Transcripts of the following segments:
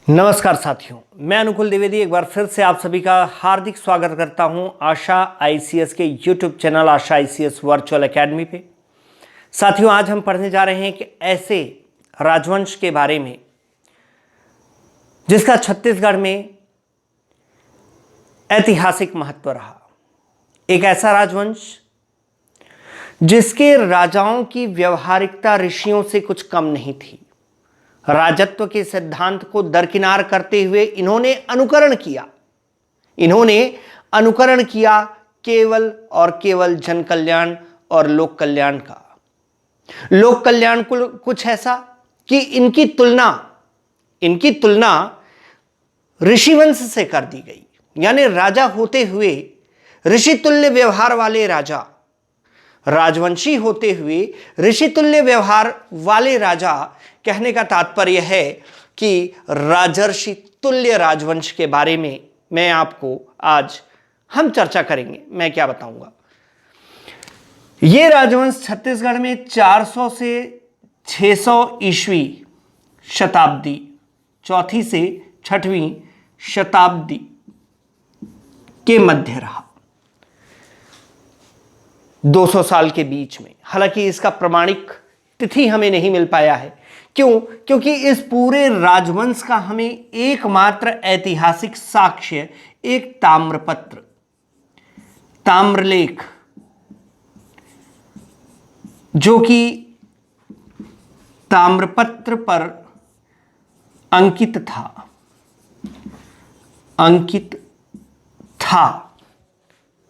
नमस्कार साथियों, मैं अनुकूल द्विवेदी एक बार फिर से आप सभी का हार्दिक स्वागत करता हूं आशा आईसीएस के यूट्यूब चैनल आशा आईसीएस वर्चुअल एकेडमी पे। साथियों, आज हम पढ़ने जा रहे हैं कि ऐसे राजवंश के बारे में जिसका छत्तीसगढ़ में ऐतिहासिक महत्व रहा। एक ऐसा राजवंश जिसके राजाओं की व्यवहारिकता ऋषियों से कुछ कम नहीं थी। राजत्व के सिद्धांत को दरकिनार करते हुए इन्होंने अनुकरण किया केवल और केवल जन कल्याण और लोक कल्याण का। लोक कल्याण कुछ ऐसा कि इनकी तुलना ऋषिवंश से कर दी गई, यानी राजा होते हुए ऋषि तुल्य व्यवहार वाले राजा, राजवंशी होते हुए ऋषि तुल्य व्यवहार वाले राजा। कहने का तात्पर्य है कि राजर्षि तुल्य राजवंश के बारे में मैं आपको आज हम चर्चा करेंगे। मैं क्या बताऊंगा। यह राजवंश छत्तीसगढ़ में 400 से 600 ईस्वी शताब्दी, चौथी से छठवीं शताब्दी के मध्य रहा, 200 साल के बीच में। हालांकि इसका प्रमाणिक तिथि हमें नहीं मिल पाया है। क्यों? क्योंकि इस पूरे राजवंश का हमें एकमात्र ऐतिहासिक साक्ष्य एक ताम्रलेख, जो कि ताम्रपत्र पर अंकित था।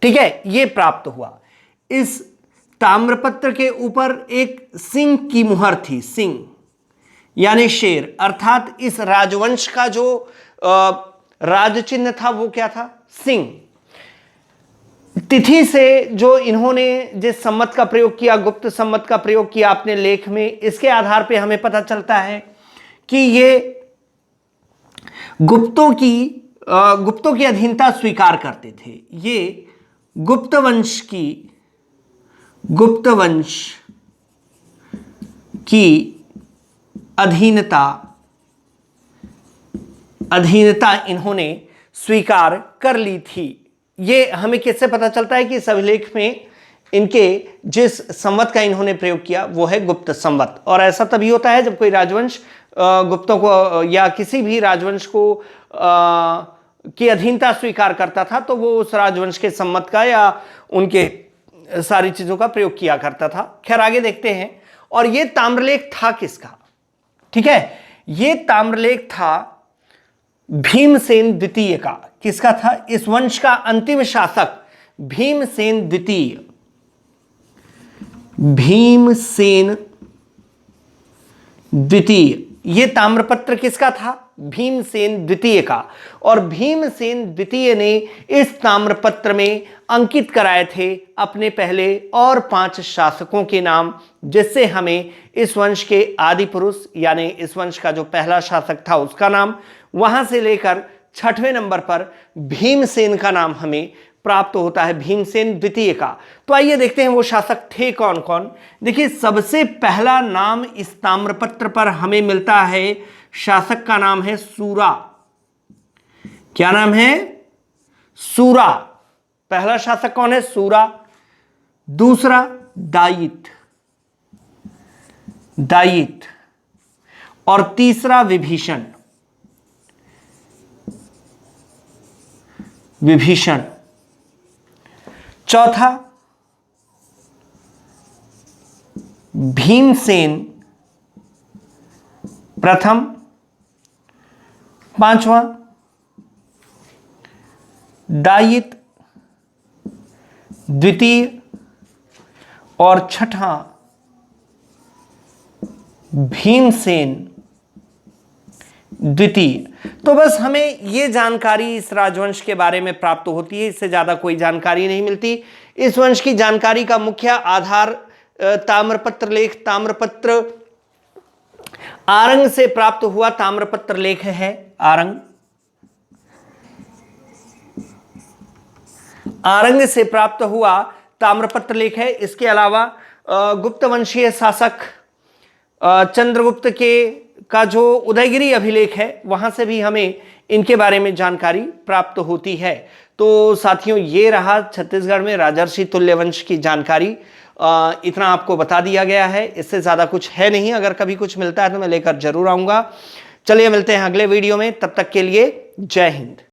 ठीक है, यह प्राप्त हुआ। इस ताम्रपत्र के ऊपर एक सिंह की मुहर थी। सिंह यानी शेर, अर्थात इस राजवंश का जो राजचिन्ह था वो क्या था? सिंह। तिथि से जो इन्होंने जिस संवत का प्रयोग किया, गुप्त संवत का प्रयोग किया अपने लेख में, इसके आधार पे हमें पता चलता है कि ये गुप्तों की अधीनता स्वीकार करते थे। ये गुप्तवंश की अधीनता इन्होंने स्वीकार कर ली थी। ये हमें किससे पता चलता है कि इस अभिलेख में इनके जिस संवत का इन्होंने प्रयोग किया वो है गुप्त संवत। और ऐसा तभी होता है जब कोई राजवंश गुप्तों को या किसी भी राजवंश को की अधीनता स्वीकार करता था, तो वो उस राजवंश के संवत का या उनके सारी चीजों का प्रयोग किया करता था। खैर, आगे देखते हैं। और ये ताम्रलेख था किसका? ठीक है, ये ताम्रलेख था भीमसेन द्वितीय का। किसका था? इस वंश का अंतिम शासक भीमसेन द्वितीय। ये ताम्रपत्र किसका था? भीमसेन द्वितीय का। और भीमसेन द्वितीय ने इस ताम्रपत्र में अंकित कराए थे अपने पहले और 5 शासकों के नाम, जिससे हमें इस वंश के आदि पुरुष यानी इस वंश का जो पहला शासक था उसका नाम, वहां से लेकर 6वें नंबर पर भीमसेन का नाम हमें प्राप्त होता है, भीमसेन द्वितीय का। तो आइए देखते हैं वो शासक थे कौन कौन। देखिए, सबसे पहला नाम इस ताम्रपत्र पर हमें मिलता है, शासक का नाम है सूरा। क्या नाम है? सूरा। पहला शासक कौन है? सूरा। दूसरा दायित और तीसरा विभीषण। चौथा भीमसेन प्रथम। पांचवा दायित द्वितीय। और छठा भीमसेन द्वितीय। तो बस हमें यह जानकारी इस राजवंश के बारे में प्राप्त होती है, इससे ज्यादा कोई जानकारी नहीं मिलती। इस वंश की जानकारी का मुख्य आधार ताम्रपत्र लेख, ताम्रपत्र आरंग से प्राप्त हुआ ताम्रपत्र लेख है। आरंग से प्राप्त हुआ ताम्रपत्र लेख है। इसके अलावा गुप्त वंशीय शासक चंद्रगुप्त के का जो उदयगिरी अभिलेख है वहां से भी हमें इनके बारे में जानकारी प्राप्त होती है। तो साथियों, ये रहा छत्तीसगढ़ में राजर्षि तुल्यवंश की जानकारी। इतना आपको बता दिया गया है, इससे ज्यादा कुछ है नहीं। अगर कभी कुछ मिलता है तो मैं लेकर जरूर आऊंगा। चलिए मिलते हैं अगले वीडियो में, तब तक के लिए जय हिंद।